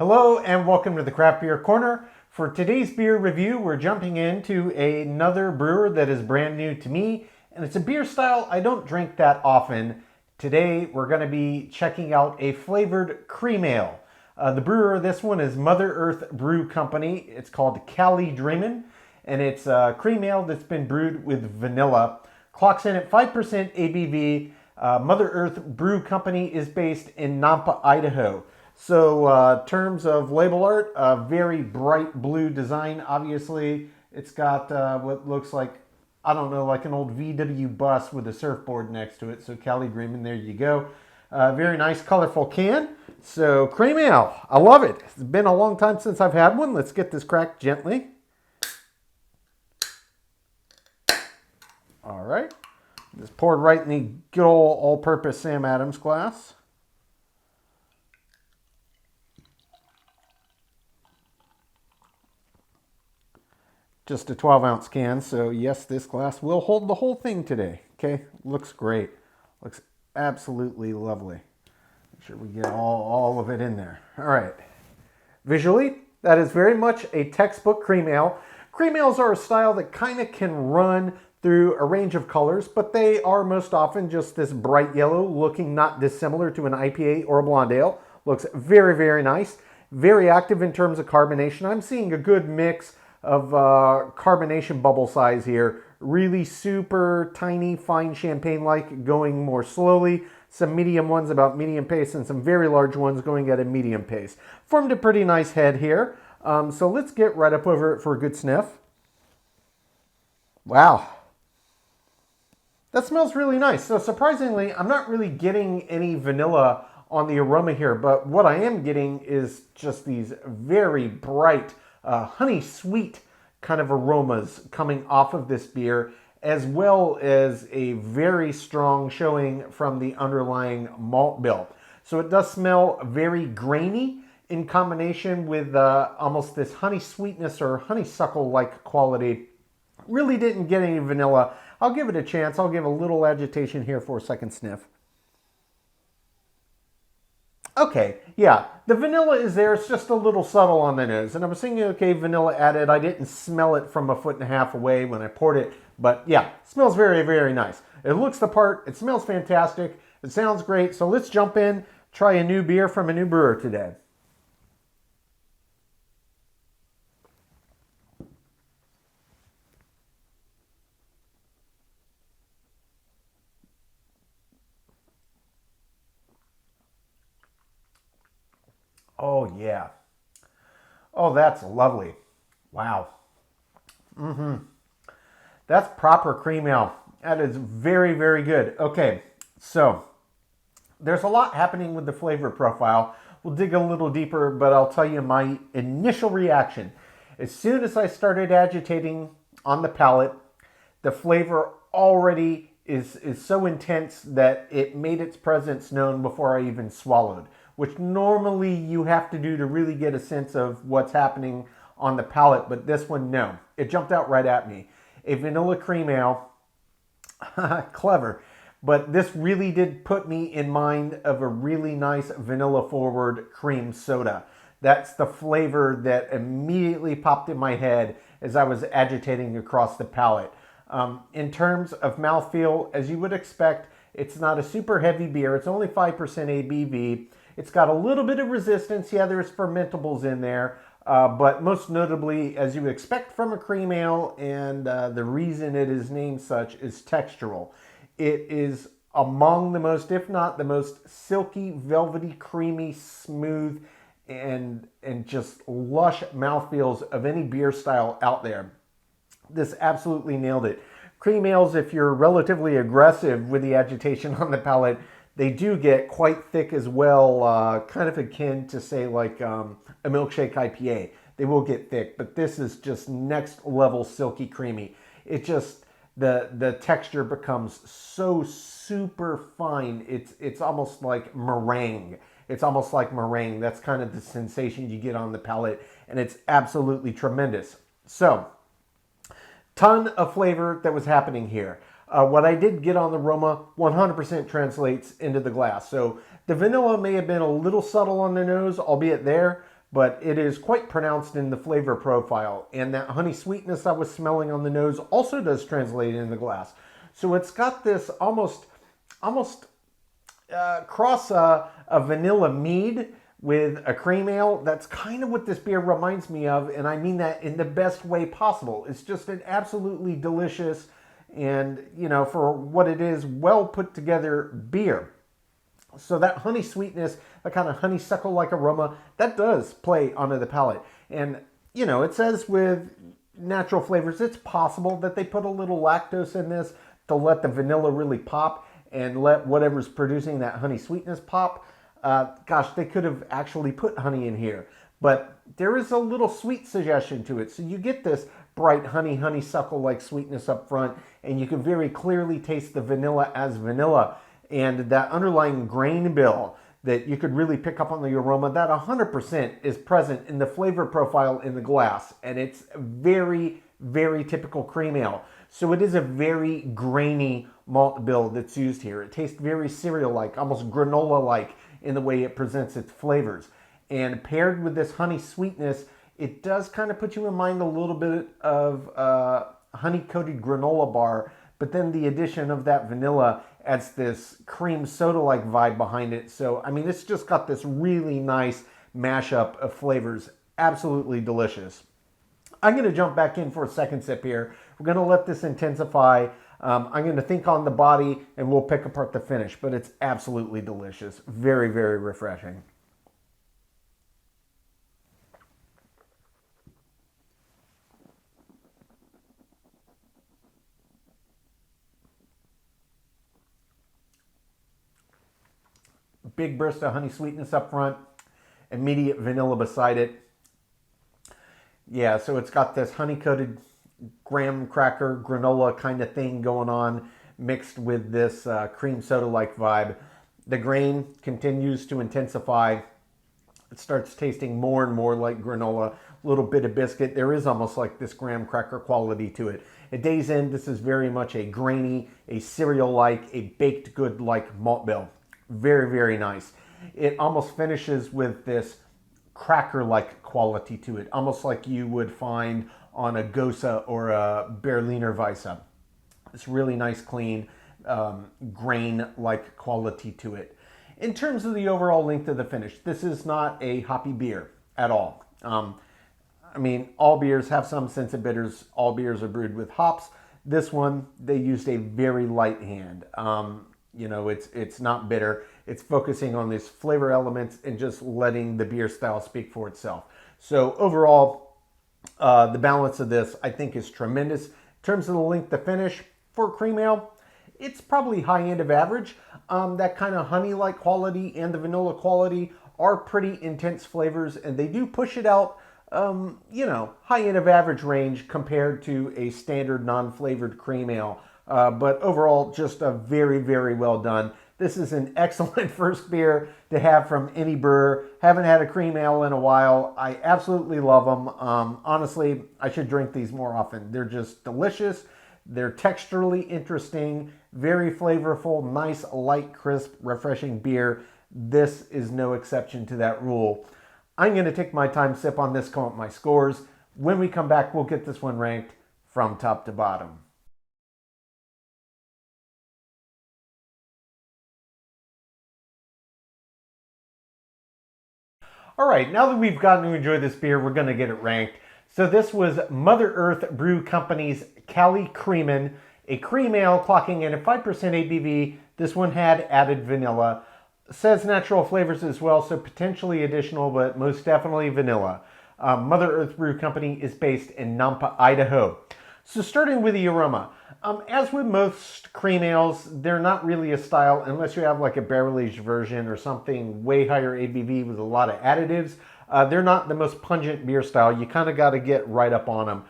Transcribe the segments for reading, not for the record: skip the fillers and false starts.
Hello and welcome to the Craft Beer Corner. For today's beer review, we're jumping into another brewer that is brand new to me, and it's a beer style I don't drink that often. Today, we're going to be checking out a flavored cream ale. The brewer of this one is Mother Earth Brew Company. It's called Cali Creamin, and it's a cream ale that's been brewed with vanilla. Clocks in at 5% ABV. Mother Earth Brew Company is based in Nampa, Idaho. So terms of label art, very bright blue design, obviously. It's got what looks like, I don't know, like an old VW bus with a surfboard next to it. So Cali Creamin, there you go. Very nice, colorful can. So cream ale, I love it. It's been a long time since I've had one. Let's get this cracked gently. All right. Just poured right in the good old all-purpose Sam Adams glass. Just a 12-ounce can, so yes, this glass will hold the whole thing today. Okay, looks great. Looks absolutely lovely. Make sure we get all of it in there. All right. Visually, that is very much a textbook cream ale. Cream ales are a style that kind of can run through a range of colors, but they are most often just this bright yellow, looking not dissimilar to an IPA or a blonde ale. Looks very, very nice. Very active in terms of carbonation. I'm seeing a good mix of carbonation bubble size here. Really super tiny, fine champagne-like, going more slowly. Some medium ones about medium pace and some very large ones going at a medium pace. Formed a pretty nice head here. So let's get right up over it for a good sniff. Wow. That smells really nice. So surprisingly, I'm not really getting any vanilla on the aroma here, but what I am getting is just these very bright, honey sweet kind of aromas coming off of this beer, as well as a very strong showing from the underlying malt bill. So it does smell very grainy in combination with almost this honey sweetness or honeysuckle-like quality. Really didn't get any vanilla. I'll give it a chance. I'll give a little agitation here for a second sniff. Okay, yeah, the vanilla is there. It's just a little subtle on the nose. And I was thinking, okay, vanilla added. I didn't smell it from 1.5 feet away when I poured it. But yeah, smells very, very nice. It looks the part. It smells fantastic. It sounds great. So let's jump in, try a new beer from a new brewer today. Oh, yeah. Oh, that's lovely. Wow. That's proper cream ale. That is very, very good. Okay, so there's a lot happening with the flavor profile. We'll dig a little deeper, but I'll tell you my initial reaction. As soon as I started agitating on the palate, the flavor already is so intense that it made its presence known before I even swallowed, which normally you have to do to really get a sense of what's happening on the palate, but this one, no. It jumped out right at me. A vanilla cream ale, clever, but this really did put me in mind of a really nice vanilla-forward cream soda. That's the flavor that immediately popped in my head as I was agitating across the palate. In terms of mouthfeel, as you would expect, it's not a super heavy beer. It's only 5% ABV. It's got a little bit of resistance. Yeah, there's fermentables in there, but most notably, as you expect from a cream ale, and the reason it is named such is textural. It is among the most, if not the most, silky, velvety, creamy, smooth, and just lush mouthfeels of any beer style out there. This absolutely nailed it. Cream ales, if you're relatively aggressive with the agitation on the palate, they do get quite thick as well, kind of akin to, say, like a milkshake IPA. They will get thick, but this is just next level silky creamy. It just, the texture becomes so super fine. It's almost like meringue. It's almost like meringue. That's kind of the sensation you get on the palate, and it's absolutely tremendous. So, ton of flavor that was happening here. What I did get on the aroma 100% translates into the glass. So the vanilla may have been a little subtle on the nose, albeit there, but it is quite pronounced in the flavor profile. And that honey sweetness I was smelling on the nose also does translate in the glass. So it's got this almost cross a vanilla mead with a cream ale. That's kind of what this beer reminds me of, and I mean that in the best way possible. It's just an absolutely delicious and, you know, for what it is, well put together beer. So that honey sweetness, that kind of honeysuckle-like aroma, that does play onto the palate. And, you know, it says with natural flavors, it's possible that they put a little lactose in this to let the vanilla really pop and let whatever's producing that honey sweetness pop. Gosh, they could have actually put honey in here. But there is a little sweet suggestion to it. So you get this bright honeysuckle-like sweetness up front, and you can very clearly taste the vanilla as vanilla. And that underlying grain bill that you could really pick up on the aroma, that 100% is present in the flavor profile in the glass. And it's very, very typical cream ale. So it is a very grainy malt bill that's used here. It tastes very cereal-like, almost granola-like in the way it presents its flavors. And paired with this honey sweetness, it does kind of put you in mind a little bit of honey-coated granola bar, but then the addition of that vanilla adds this cream soda-like vibe behind it. So, I mean, it's just got this really nice mashup of flavors. Absolutely delicious. I'm going to jump back in for a second sip here. We're going to let this intensify. I'm going to think on the body, and we'll pick apart the finish, but it's absolutely delicious. Very, very refreshing. Big burst of honey sweetness up front, immediate vanilla beside it. Yeah, so it's got this honey-coated graham cracker, granola kind of thing going on, mixed with this cream soda-like vibe. The grain continues to intensify. It starts tasting more and more like granola, a little bit of biscuit. There is almost like this graham cracker quality to it. At day's end, this is very much a grainy, a cereal-like, a baked good-like malt bill. Very, very nice. It almost finishes with this cracker-like quality to it, almost like you would find on a Gosa or a Berliner Weisse. It's really nice, clean, grain-like quality to it. In terms of the overall length of the finish, this is not a hoppy beer at all. I mean, all beers have some sense of bitters. All beers are brewed with hops. This one, they used a very light hand. You know, it's not bitter. It's focusing on these flavor elements and just letting the beer style speak for itself. So overall, the balance of this, I think, is tremendous. In terms of the length of finish for cream ale, it's probably high end of average. That kind of honey-like quality and the vanilla quality are pretty intense flavors, and they do push it out, you know, high end of average range compared to a standard non-flavored cream ale. But overall, just a very, very well done. This is an excellent first beer to have from any brewer. Haven't had a cream ale in a while. I absolutely love them. Honestly, I should drink these more often. They're just delicious. They're texturally interesting, very flavorful, nice, light, crisp, refreshing beer. This is no exception to that rule. I'm going to take my time, sip on this, come up with my scores. When we come back, we'll get this one ranked from top to bottom. All right, now that we've gotten to enjoy this beer, we're going to get it ranked. So this was Mother Earth Brew Company's Cali Creamin, a cream ale clocking in at 5% ABV. This one had added vanilla. Says natural flavors as well, so potentially additional, but most definitely vanilla. Mother Earth Brew Company is based in Nampa, Idaho. So starting with the aroma. As with most cream ales, they're not really a style unless you have like a barrel-aged version or something way higher ABV with a lot of additives. They're not the most pungent beer style. You kind of got to get right up on them.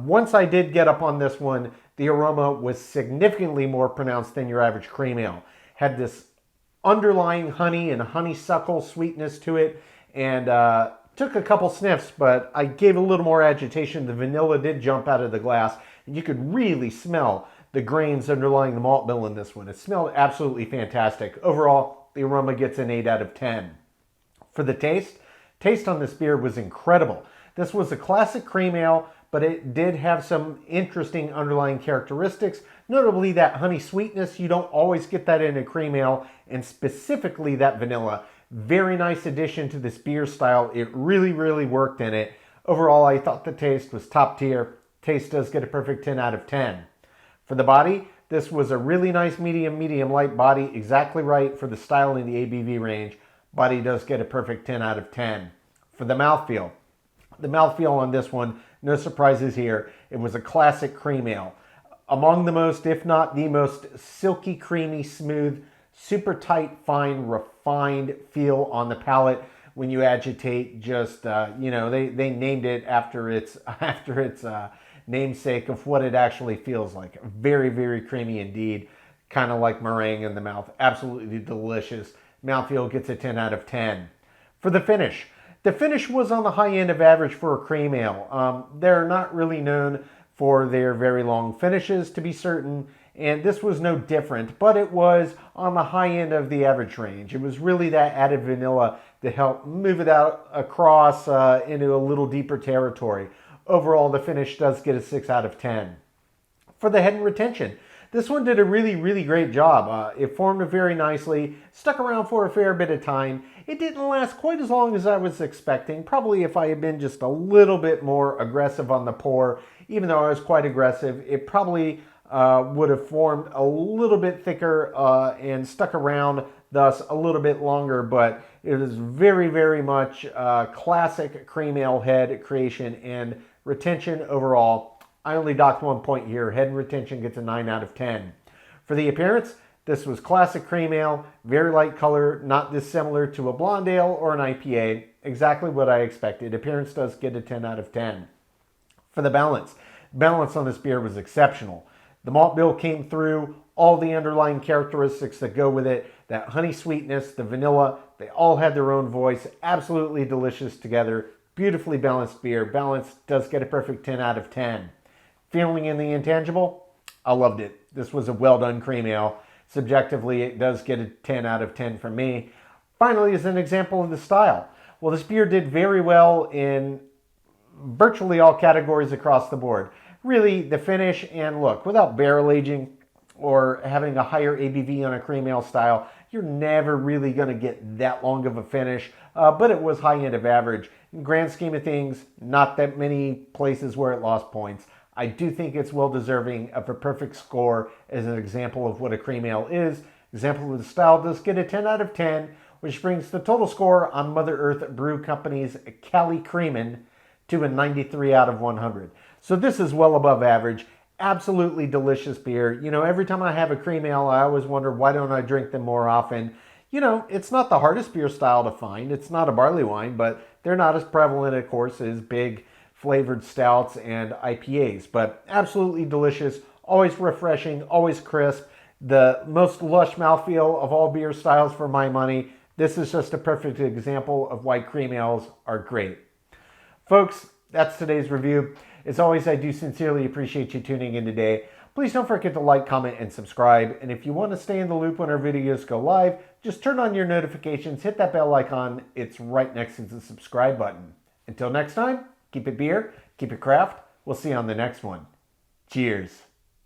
Once I did get up on this one, the aroma was significantly more pronounced than your average cream ale. Had this underlying honey and honeysuckle sweetness to it, and took a couple sniffs, but I gave a little more agitation. The vanilla did jump out of the glass, and you could really smell the grains underlying the malt bill in this one. It smelled absolutely fantastic. Overall, the aroma gets an 8 out of 10. For the taste, Taste on this beer was incredible. This was a classic cream ale, but it did have some interesting underlying characteristics, notably that honey sweetness. You don't always get that in a cream ale, and specifically that vanilla. Very nice addition to this beer style. It really, really worked in it. Overall, I thought the taste was top tier. Taste does get a perfect 10 out of 10. For the body, this was a really nice medium light body, exactly right for the style in the ABV range. Body does get a perfect 10 out of 10. For the mouthfeel on this one, no surprises here. It was a classic cream ale. Among the most, if not the most, silky, creamy, smooth, super tight, fine, refined feel on the palate when you agitate. Just, they named it after its namesake of what it actually feels like. Very, very creamy indeed. Kind of like meringue in the mouth. Absolutely delicious. Mouthfeel gets a 10 out of 10. For the finish was on the high end of average for a cream ale. They're not really known for their very long finishes, to be certain, and this was no different, but it was on the high end of the average range. It was really that added vanilla to help move it out across into a little deeper territory. Overall, the finish does get a 6 out of 10. For the head and retention, this one did a really, really great job. It formed very nicely, stuck around for a fair bit of time. It didn't last quite as long as I was expecting. Probably if I had been just a little bit more aggressive on the pour, even though I was quite aggressive, it probably would have formed a little bit thicker and stuck around, thus a little bit longer, but it is very, very much classic cream ale head creation and retention overall. I only docked 1 point here. Head and retention gets a 9 out of 10. For the appearance, this was classic cream ale, very light color, not dissimilar to a blonde ale or an IPA. Exactly what I expected. Appearance does get a 10 out of 10. For the balance on this beer was exceptional. The malt bill came through, all the underlying characteristics that go with it, that honey sweetness, the vanilla, they all had their own voice. Absolutely delicious together. Beautifully balanced beer. Balance does get a perfect 10 out of 10. Feeling in the intangible, I loved it. This was a well done cream ale. Subjectively, it does get a 10 out of 10 from me. Finally, as an example of the style. Well, this beer did very well in virtually all categories across the board. Really, the finish and look, without barrel aging or having a higher ABV on a cream ale style, you're never really going to get that long of a finish, but it was high end of average. In grand scheme of things, not that many places where it lost points. I do think it's well deserving of a perfect score as an example of what a cream ale is. Example of the style does get a 10 out of 10, which brings the total score on Mother Earth Brew Company's Cali Creamin to a 93 out of 100. So this is well above average. Absolutely delicious beer. You know, every time I have a cream ale, I always wonder, why don't I drink them more often? You know, it's not the hardest beer style to find. It's not a barley wine, but they're not as prevalent, of course, as big flavored stouts and IPAs, but absolutely delicious, always refreshing, always crisp, the most lush mouthfeel of all beer styles for my money. This is just a perfect example of why cream ales are great. Folks, that's today's review. As always, I do sincerely appreciate you tuning in today. Please don't forget to like, comment, and subscribe. And if you want to stay in the loop when our videos go live, just turn on your notifications, hit that bell icon. It's right next to the subscribe button. Until next time, keep it beer, keep it craft. We'll see you on the next one. Cheers.